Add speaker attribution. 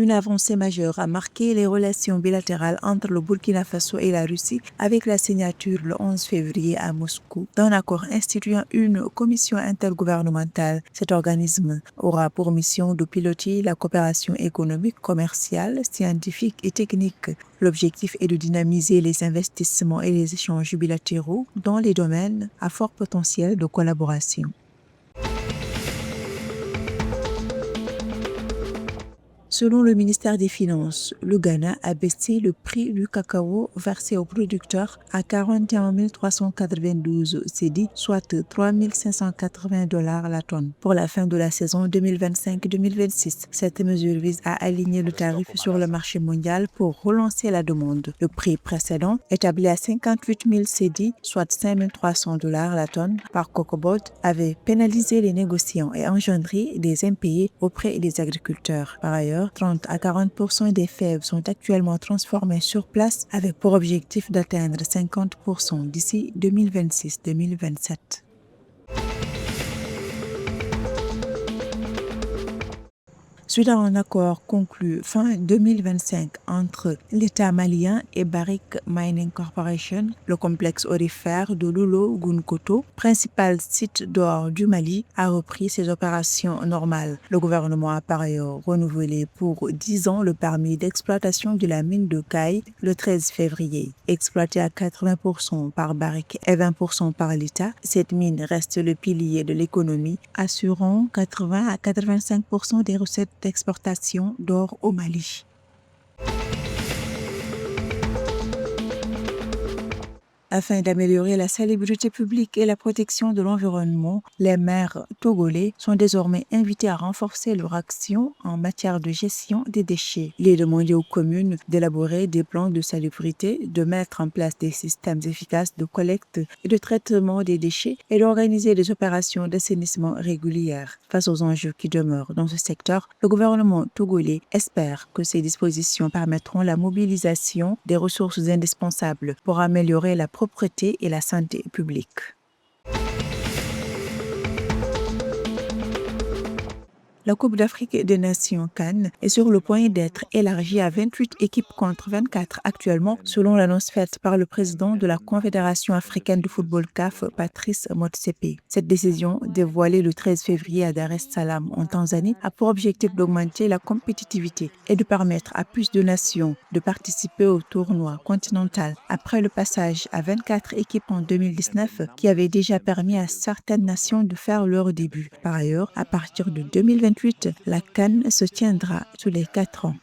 Speaker 1: Une avancée majeure a marqué les relations bilatérales entre le Burkina Faso et la Russie avec la signature le 11 février à Moscou d'un accord instituant une commission intergouvernementale. Cet organisme aura pour mission de piloter la coopération économique, commerciale, scientifique et technique. L'objectif est de dynamiser les investissements et les échanges bilatéraux dans les domaines à fort potentiel de collaboration. Selon le ministère des Finances, le Ghana a baissé le prix du cacao versé aux producteurs à 41 392 cedi, soit 3 580 $ la tonne, pour la fin de la saison 2025-2026. Cette mesure vise à aligner le tarif sur le marché mondial pour relancer la demande. Le prix précédent, établi à 58 000 cedi, soit 5 300 $ la tonne, par Cocobod, avait pénalisé les négociants et engendré des impayés auprès des agriculteurs. Par ailleurs, 30 à 40% des fèves sont actuellement transformées sur place avec pour objectif d'atteindre 50% d'ici 2026-2027. Suite à un accord conclu fin 2025 entre l'État malien et Barrick Mining Corporation, le complexe aurifère de Loulo-Gounkoto, principal site d'or du Mali, a repris ses opérations normales. Le gouvernement a par ailleurs renouvelé pour 10 ans le permis d'exploitation de la mine de Caille le 13 février. Exploitée à 80% par Barrick et 20% par l'État, cette mine reste le pilier de l'économie, assurant 80 à 85% des recettes d'exportation d'or au Mali. Afin d'améliorer la salubrité publique et la protection de l'environnement, les maires togolais sont désormais invités à renforcer leur action en matière de gestion des déchets. Il est demandé aux communes d'élaborer des plans de salubrité, de mettre en place des systèmes efficaces de collecte et de traitement des déchets et d'organiser des opérations d'assainissement régulières. Face aux enjeux qui demeurent dans ce secteur, le gouvernement togolais espère que ces dispositions permettront la mobilisation des ressources indispensables pour améliorer la propreté et la santé publique. La Coupe d'Afrique des Nations CAN est sur le point d'être élargie à 28 équipes contre 24 actuellement, selon l'annonce faite par le président de la Confédération africaine de football CAF, Patrice Motsepe. Cette décision, dévoilée le 13 février à Dar es Salaam en Tanzanie, a pour objectif d'augmenter la compétitivité et de permettre à plus de nations de participer au tournoi continental après le passage à 24 équipes en 2019 qui avait déjà permis à certaines nations de faire leur début. Par ailleurs, à partir de 2028, la CAN se tiendra tous les 4 ans.